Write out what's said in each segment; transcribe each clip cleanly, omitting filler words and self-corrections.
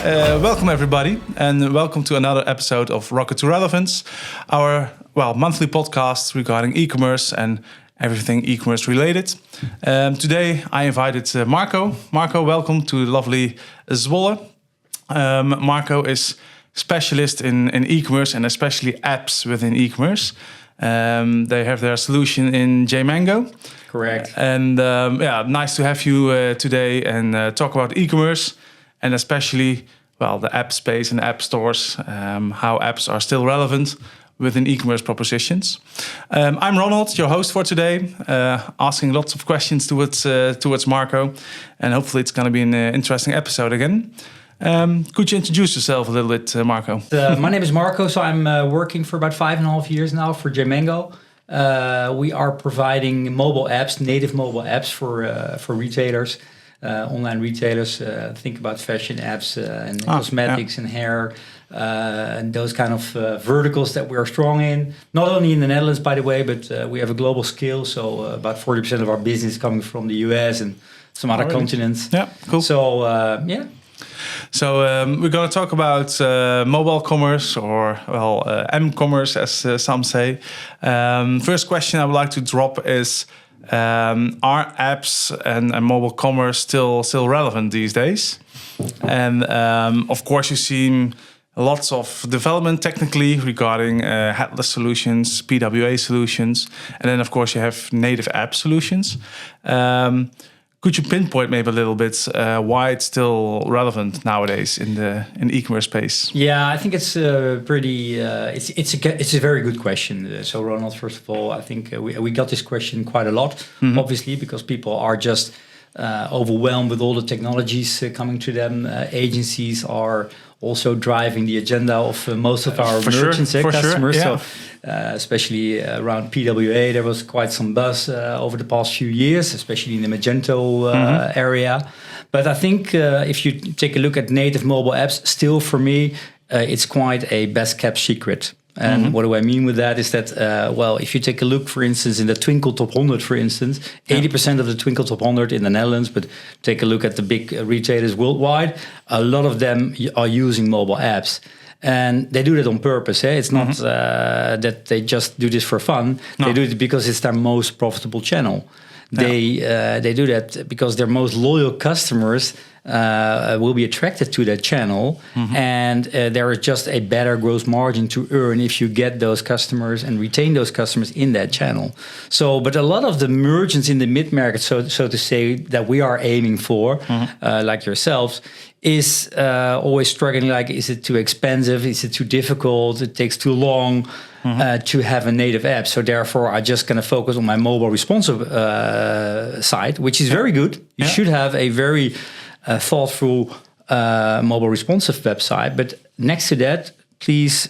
Welcome everybody, and welcome to another episode of Rocket To Relevance, our monthly podcast regarding e-commerce and everything e-commerce related. Today I invited Marco. Marco, welcome to lovely Zwolle. Marco is specialist in e-commerce and especially apps within e-commerce. They have their solution in JMango. Correct. And nice to have you today and talk about e-commerce and especially, the app space and app stores, how apps are still relevant within e-commerce propositions. I'm Ronald, your host for today, asking lots of questions towards Marco, and hopefully it's going to be an interesting episode again. Could you introduce yourself a little bit, Marco? My name is Marco, so I'm working for about 5.5 years now for JMango. We are providing mobile apps, native mobile apps for retailers, online retailers. Think about fashion apps and cosmetics and hair, and those kind of verticals that we are strong in. Not only in the Netherlands, by the way, but we have a global scale. So about 40% of our business coming from the US and some other continents. Yeah, cool. So, So we're going to talk about mobile commerce or m-commerce, as some say. First question I would like to drop is: are apps and mobile commerce still relevant these days? And of course, you see lots of development technically regarding headless solutions, PWA solutions, and then of course you have native app solutions. Could you pinpoint maybe a little bit why it's still relevant nowadays in the e-commerce space? Yeah, I think it's it's a very good question. So Ronald, first of all, I think we got this question quite a lot, obviously, because people are just overwhelmed with all the technologies coming to them. Agencies are also driving the agenda of most of our merchants and customers. Sure, yeah. So especially around PWA, there was quite some buzz over the past few years, especially in the Magento area. But I think if you take a look at native mobile apps, still for me, it's quite a best kept secret. And what do I mean with that is that, if you take a look, for instance, in the Twinkle Top 100, for instance, 80% of the Twinkle Top 100 in the Netherlands, but take a look at the big retailers worldwide, a lot of them are using mobile apps. And they do that on purpose. It's not that they just do this for fun. No. They do it because it's their most profitable channel. They do that because their most loyal customers will be attracted to that channel, and there is just a better gross margin to earn if you get those customers and retain those customers in that channel. So, but a lot of the merchants in the mid-market, so to say, that we are aiming for, like yourselves, is always struggling. Like, is it too expensive? Is it too difficult? It takes too long to have a native app. So therefore, I'm just going to focus on my mobile responsive side, which is very good. You should have a very thoughtful mobile responsive website. But next to that, please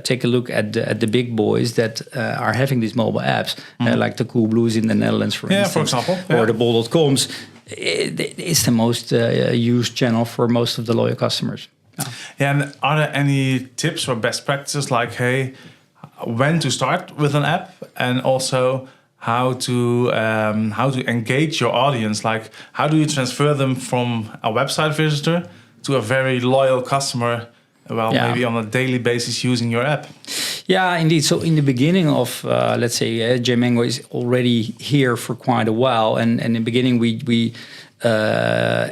take a look at the big boys that are having these mobile apps, like the Coolblues in the Netherlands, for instance, for example, or the Bol.coms. It's the most used channel for most of the loyal customers. And are there any tips or best practices, like, hey, when to start with an app, and also how to engage your audience? Like, how do you transfer them from a website visitor to a very loyal customer, maybe on a daily basis using your app? Yeah, indeed. So in the beginning of, let's say, JMango is already here for quite a while. And in the beginning, we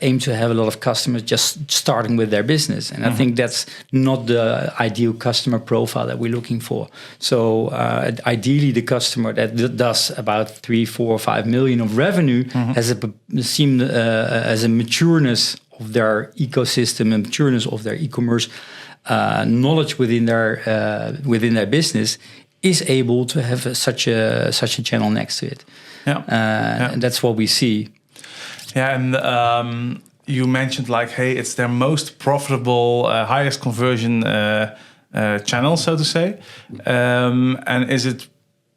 aim to have a lot of customers just starting with their business. And I think that's not the ideal customer profile that we're looking for. So ideally, the customer that does about 3, 4, or 5 million of revenue has a matureness of their ecosystem and matureness of their e-commerce knowledge within their business, is able to have such a channel next to it. And that's what we see. Yeah, and you mentioned, like, hey, it's their most profitable, highest conversion channel, so to say. And is it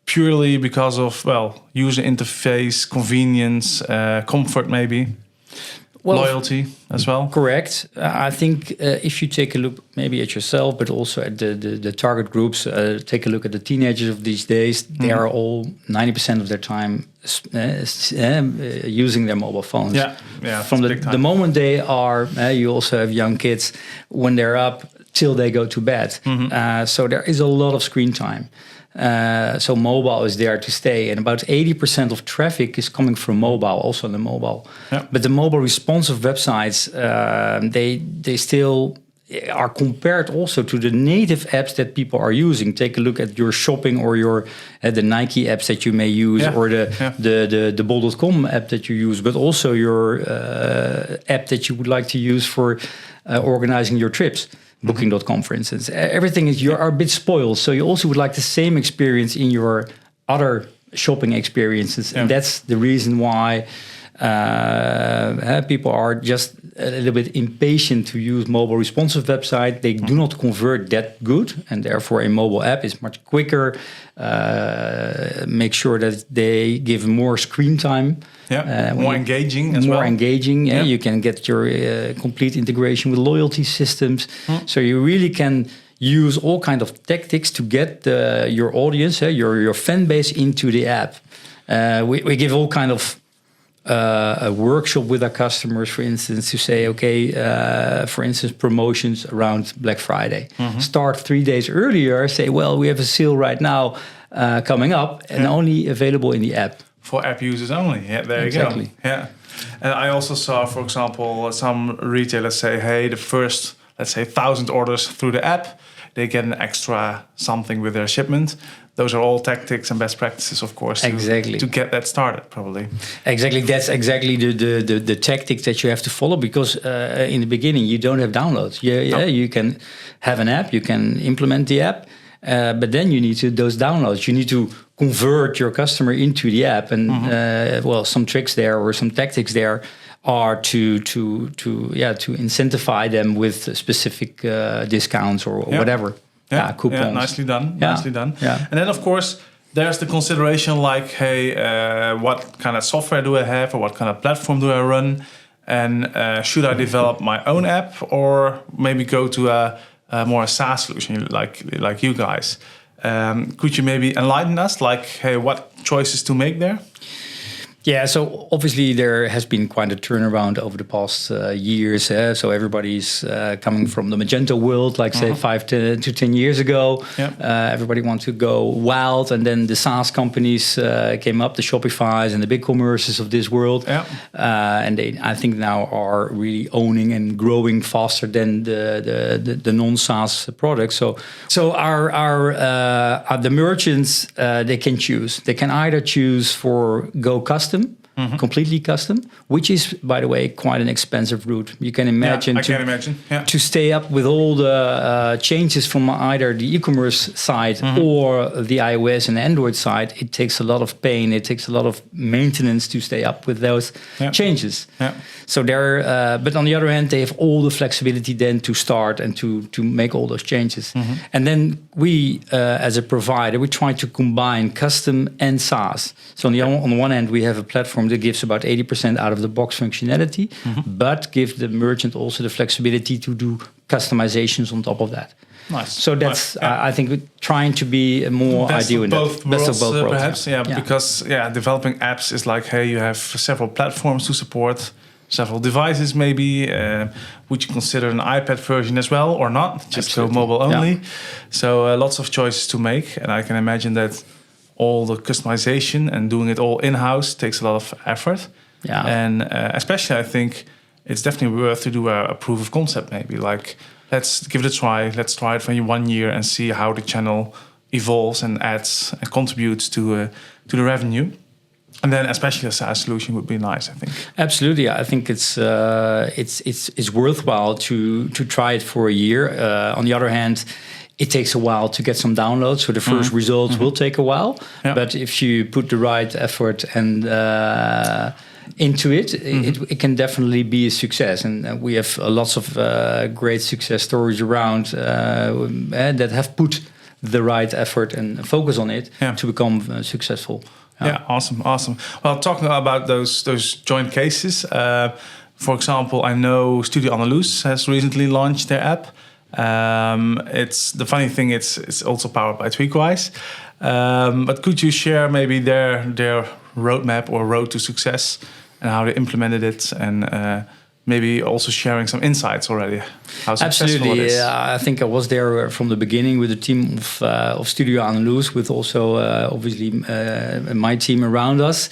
purely because of, user interface, convenience, comfort maybe? Loyalty as well? Correct. I think if you take a look maybe at yourself, but also at the target groups, take a look at the teenagers of these days, they are all 90% of their time using their mobile phones Yeah, from the moment they are, you also have young kids, when they're up till they go to bed. So there is a lot of screen time. So mobile is there to stay, and about 80% of traffic is coming from mobile, also on the mobile. Yeah. But the mobile responsive websites, they still are compared also to the native apps that people are using. Take a look at your shopping or your the Nike apps that you may use, or the bol.com app that you use, but also your app that you would like to use for organizing your trips. Booking.com, for instance. Everything is, you are a bit spoiled, so you also would like the same experience in your other shopping experiences, and that's the reason why people are just a little bit impatient to use mobile responsive website. They do not convert that good, and therefore a mobile app is much quicker. Make sure that they give more screen time. More engaging as well. More engaging. You can get your complete integration with loyalty systems. So you really can use all kind of tactics to get your audience, your fan base into the app. We give all kind of a workshop with our customers, for instance, to say, okay, for instance, promotions around Black Friday. Start 3 days earlier, say, well, we have a sale right now coming up and only available in the app. For app users only. Yeah, there you go. Yeah. And I also saw, for example, some retailers say, hey, the first, let's say, 1,000 orders through the app, they get an extra something with their shipment. Those are all tactics and best practices, of course, to get that started, probably. Exactly. That's exactly the tactics that you have to follow, because in the beginning, you don't have downloads. You can have an app, you can implement the app, but then you need those downloads. You need to convert your customer into the app. And, some tricks there or some tactics there are to incentivize them with specific discounts or whatever. Coupons. Yeah, nicely done. Nicely done. Yeah. And then, of course, there's the consideration like, hey, what kind of software do I have, or what kind of platform do I run? And should I develop my own app, or maybe go to a more SaaS solution like you guys? Could you maybe enlighten us, like, hey, what choices to make there? Yeah, so obviously there has been quite a turnaround over the past years. So everybody's coming from the Magento world, like say 5 to 10 years ago. Everybody wants to go wild, and then the SaaS companies came up, the Shopifys and the BigCommerces of this world. And they, I think, now are really owning and growing faster than the non-SaaS products. So our the merchants, they can choose. They can either choose for Go Custom, completely custom, which is, by the way, quite an expensive route. You can imagine to stay up with all the changes from either the e-commerce side or the iOS and Android side. It takes a lot of pain. It takes a lot of maintenance to stay up with those changes. So but on the other hand, they have all the flexibility then to start and to make all those changes. And then we, as a provider, we try to combine custom and SaaS. So on the one hand, we have a platform that gives about 80% out of the box functionality, but give the merchant also the flexibility to do customizations on top of that. Nice. So that's I think we're trying to be more ideal in that. Best of both worlds, perhaps. Because developing apps is like, hey, you have several platforms to support, several devices maybe. Would you consider an iPad version as well or not? Just go mobile only. So lots of choices to make, and I can imagine that all the customization and doing it all in-house takes a lot of effort. And especially, I think it's definitely worth to do a proof of concept maybe. Like, let's give it a try. Let's try it for 1 year and see how the channel evolves and adds and contributes to the revenue. And then especially a SaaS solution would be nice, I think. Absolutely. I think it's worthwhile to try it for a year. On the other hand, it takes a while to get some downloads, so the first results will take a while. But if you put the right effort and into it, it can definitely be a success. And we have lots of great success stories around that have put the right effort and focus on it to become successful. Awesome. Well, talking about those joint cases, for example, I know Studio Andalus has recently launched their app. It's the funny thing. It's also powered by Tweakwise. But could you share maybe their roadmap or road to success and how they implemented it, and maybe also sharing some insights already. How successful it is. I think I was there from the beginning with a team of Studio Andalus, with also obviously my team around us.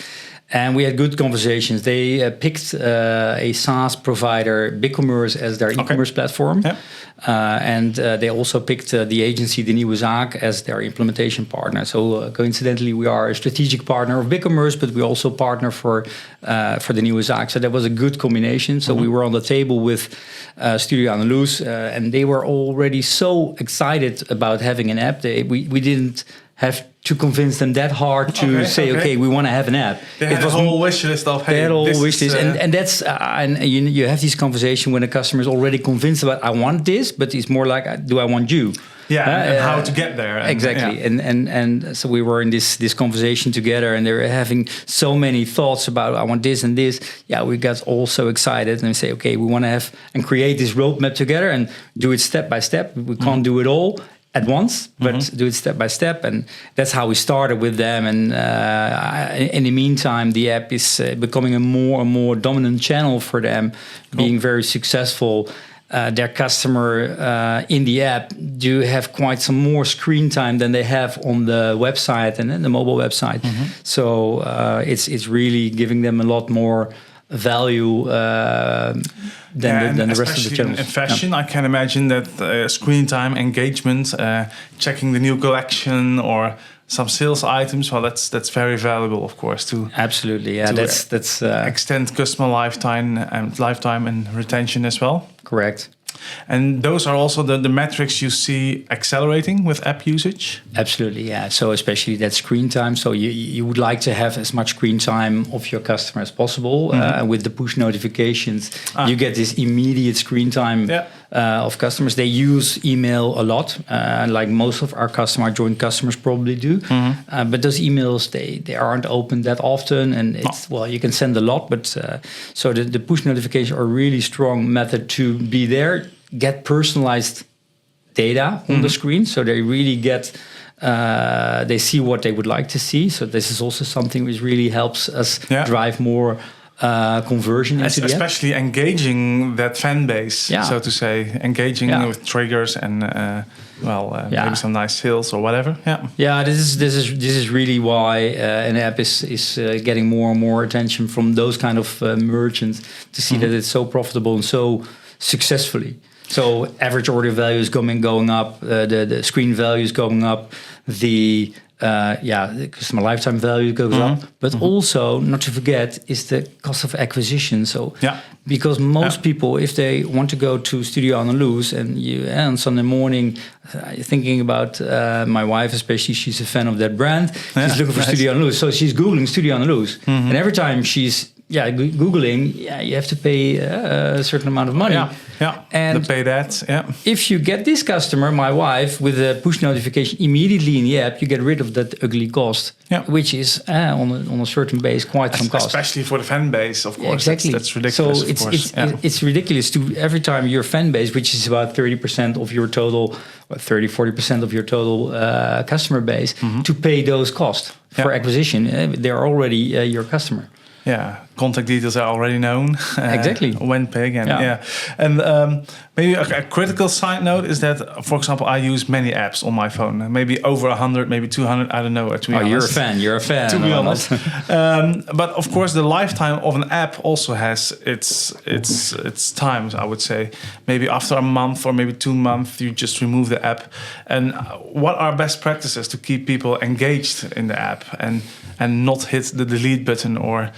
And we had good conversations. They picked a SaaS provider, BigCommerce, as their e-commerce platform. Yep. And they also picked the agency, De Nieuwe Zaak, as their implementation partner. So coincidentally, we are a strategic partner of BigCommerce, but we also partner for De Nieuwe Zaak. So that was a good combination. So we were on the table with Studio Andalus, and they were already so excited about having an app. We didn't have to convince them that hard to say, okay, we want to have an app. They had a whole wish list of, hey, they had a whole wish list. And that's, and you have this conversation when a customer is already convinced about, I want this, but it's more like, do I want you? Yeah, and how to get there. And, exactly. Yeah. And so we were in this conversation together, and they were having so many thoughts about, I want this and this. Yeah, we got all so excited, and we say, okay, we want to have and create this roadmap together and do it step by step. We can't do it all at once, but do it step by step. And that's how we started with them. And in the meantime, the app is becoming a more and more dominant channel for them, being very successful. Their customer in the app do have quite some more screen time than they have on the website and the mobile website. So it's really giving them a lot more value than the rest of the channels. In fashion, I can imagine that screen time, engagement, checking the new collection or some sales items. Well, that's very valuable, of course. Absolutely, yeah. That's extend customer lifetime and retention as well. Correct. And those are also the metrics you see accelerating with app usage? Absolutely, yeah. So especially that screen time. So you would like to have as much screen time of your customer as possible. With the push notifications, you get this immediate screen time of customers. They use email a lot, like most of our joint customers probably do. But those emails, they aren't opened that often. And it's, well, you can send a lot, but so the push notifications are a really strong method to be there, get personalized data on the screen. So they really get, they see what they would like to see. So this is also something which really helps us drive more conversion into the app. Especially engaging that fan base, so to say, engaging with triggers and maybe some nice sales or whatever. This is really why an app is getting more and more attention from those kind of merchants to see that it's so profitable and so successfully. So average order value is going up, the screen value is going up, the customer lifetime value goes up, but also, not to forget, is the cost of acquisition. So because most people, if they want to go to Studio Andalus and on Sunday morning, thinking about my wife especially, she's a fan of that brand, she's looking for Studio Andalus, so she's Googling Studio Andalus, and every time she's Googling, you have to pay a certain amount of money. And to pay that, if you get this customer, my wife, with a push notification immediately in the app, you get rid of that ugly cost, which is on a certain base quite some cost. Especially for the fan base, of course. Exactly. That's ridiculous. So it's ridiculous to every time your fan base, which is about 30% of your total, 40% of your total customer base, to pay those costs for acquisition. They're already your customer. Contact details are already known. Exactly. When pay again. And maybe a critical side note is that, for example, I use many apps on my phone. Maybe over 100, maybe 200. I don't know. To be honest. You're a fan. To be honest. But of course, the lifetime of an app also has its times. I would say maybe after a month or maybe 2 months, you just remove the app. And what are best practices to keep people engaged in the app and not hit the delete button or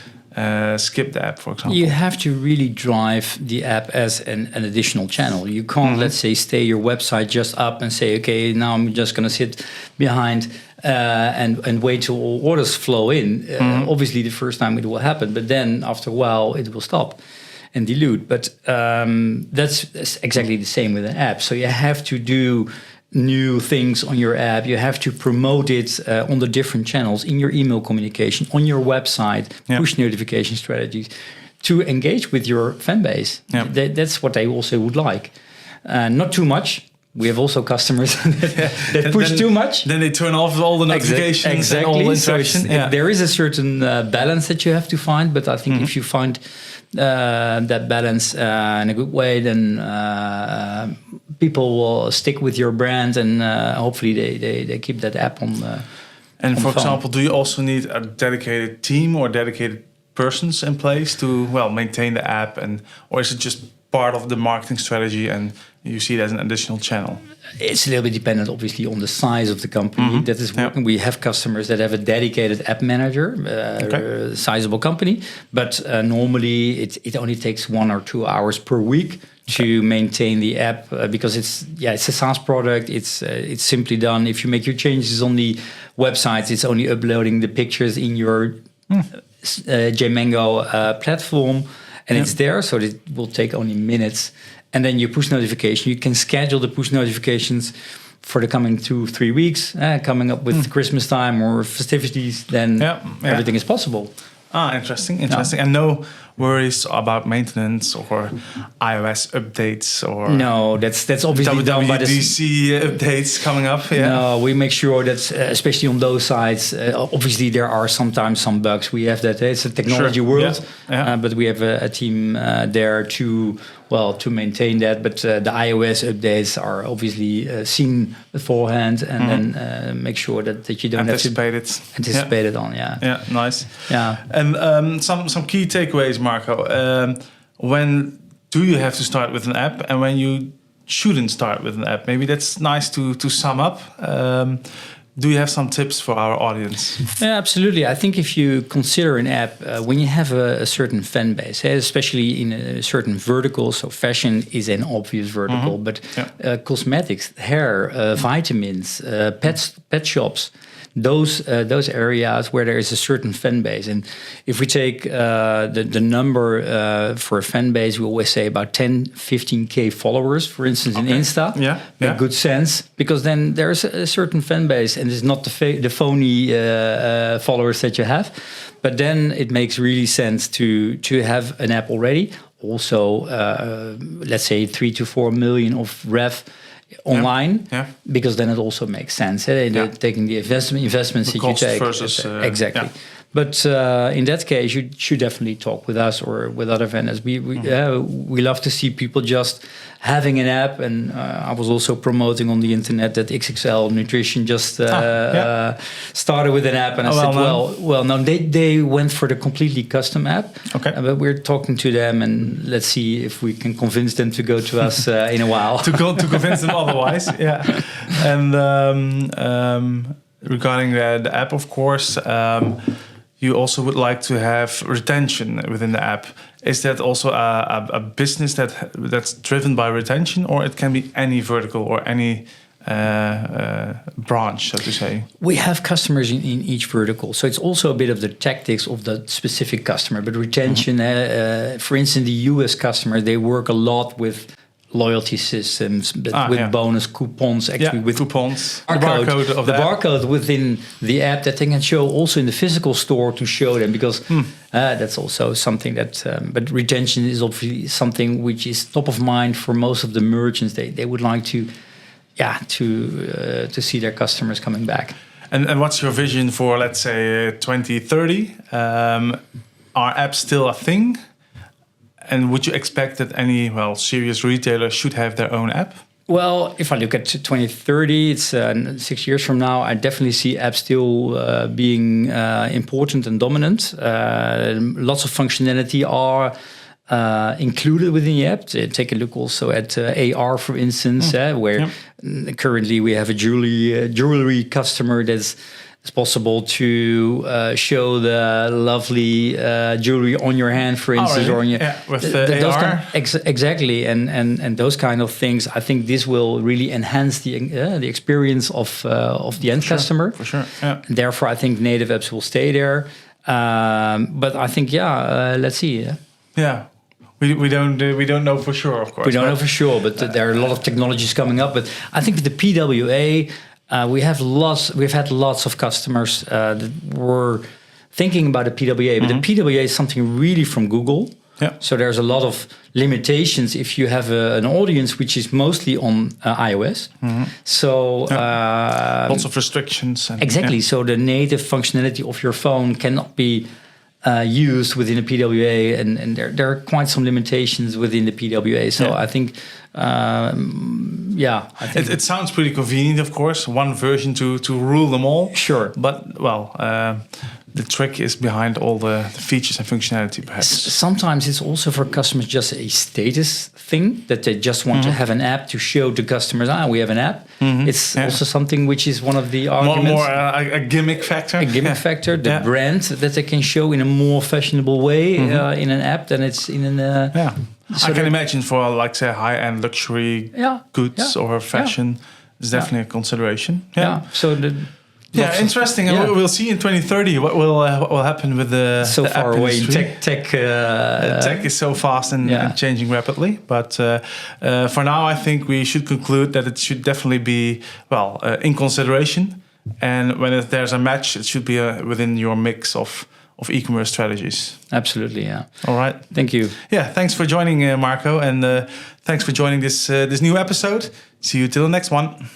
skip the app, for example? You have to really drive the app as an additional channel. You can't, let's say, stay your website just up and say, okay, now I'm just going to sit behind and wait till all orders flow in. Obviously, the first time it will happen, but then after a while, it will stop and dilute. But that's exactly the same with an app. So you have to do new things on your app. You have to promote it on the different channels, in your email communication, on your website, push notification strategies, to engage with your fan base. That's what they also would like. Not too much, we have also customers that push too much. Then they turn off all the notifications and all the interaction. There is a certain balance that you have to find, but I think if you find that balance in a good way, then people will stick with your brand, and hopefully they keep that app on. And for example, do you also need a dedicated team or dedicated persons in place to maintain the app, or is it just part of the marketing strategy and you see it as an additional channel? It's a little bit dependent, obviously, on the size of the company that is working. We have customers that have a dedicated app manager, a sizable company, but normally it only takes 1 or 2 hours per week to maintain the app because it's a SaaS product. It's simply done. If you make your changes on the websites, it's only uploading the pictures in your JMango platform, and it's there, so it will take only minutes. And then your push notification, you can schedule the push notifications for the coming 2-3 weeks, coming up with Christmas time or festivities, then everything is possible. Interesting. And no worries about maintenance or iOS updates or no, that's obviously done by the WWDC updates coming up. No, we make sure that especially on those sites, obviously there are sometimes some bugs. We have that. It's a technology world, but we have a team there to maintain that. But the iOS updates are obviously seen beforehand, and then make sure that you don't anticipate it on. Yeah, nice. Yeah, and some key takeaways, Marco. When do you have to start with an app, and when you shouldn't start with an app? Maybe that's nice to sum up. Do you have some tips for our audience? Yeah, absolutely. I think if you consider an app, when you have a certain fan base, especially in a certain vertical, so fashion is an obvious vertical, but cosmetics, hair, vitamins, pet shops, those areas where there is a certain fan base. And if we take the number for a fan base, we always say about 10-15K followers, for instance, in Insta. Make good sense, because then there's a certain fan base, and it's not the phony followers that you have. But then it makes really sense to have an app already. Also, let's say 3 to 4 million of rev online, because then it also makes sense. Taking the investments the that you take versus, exactly. But in that case, you should definitely talk with us or with other vendors. We love to see people just having an app, and I was also promoting on the internet that XXL Nutrition just started with an app, and I said, no, they went for the completely custom app. But we're talking to them, and let's see if we can convince them to go to us in a while. to convince them otherwise, And regarding the app, of course, you also would like to have retention within the app. Is that also a business that's driven by retention, or it can be any vertical or any branch, so to say? We have customers in each vertical, so it's also a bit of the tactics of the specific customer. But retention, for instance, the US customer, they work a lot with loyalty systems, with bonus coupons, with coupons, the barcode within the app that they can show also in the physical store to show them, because that's also something that. But retention is obviously something which is top of mind for most of the merchants. They would like to see their customers coming back. And what's your vision for, let's say, 2030? Are apps still a thing? And would you expect that any serious retailer should have their own app? Well, if I look at 2030, it's 6 years from now, I definitely see apps still being important and dominant. Lots of functionality are included within the app. Take a look also at AR, for instance, where currently we have a jewelry customer that's it's possible to show the lovely jewelry on your hand, for instance, or on your with those AR. Exactly, and those kind of things. I think this will really enhance the experience of the end customer. For sure. Yeah. And therefore, I think native apps will stay there. But I think let's see. Yeah. We don't know for sure, of course. We don't know for sure, but there are a lot of technologies coming up. But I think with the PWA. We've had lots of customers that were thinking about the PWA, but the PWA is something really from Google. Yeah. So there's a lot of limitations if you have an audience which is mostly on iOS. So lots of restrictions. And, exactly. So the native functionality of your phone cannot be used within the PWA, and there are quite some limitations within the PWA. So I think, it sounds pretty convenient, of course. One version to rule them all. Sure, but the trick is behind all the features and functionality, perhaps. Sometimes it's also for customers just a status thing, that they just want to have an app to show to customers, we have an app. It's also something which is one of the arguments. More a gimmick factor. A gimmick factor, the brand that they can show in a more fashionable way in an app than it's in an... So I can imagine for, like, say, high-end luxury goods or fashion, it's definitely a consideration. So interesting. And we'll see in 2030 what will happen with the so the far app away. industry. Tech is so fast and changing rapidly. But for now, I think we should conclude that it should definitely be in consideration. And when there's a match, it should be within your mix of e-commerce strategies. Absolutely, yeah. All right. Thank you. Yeah, thanks for joining, Marco, and thanks for joining this new episode. See you till the next one.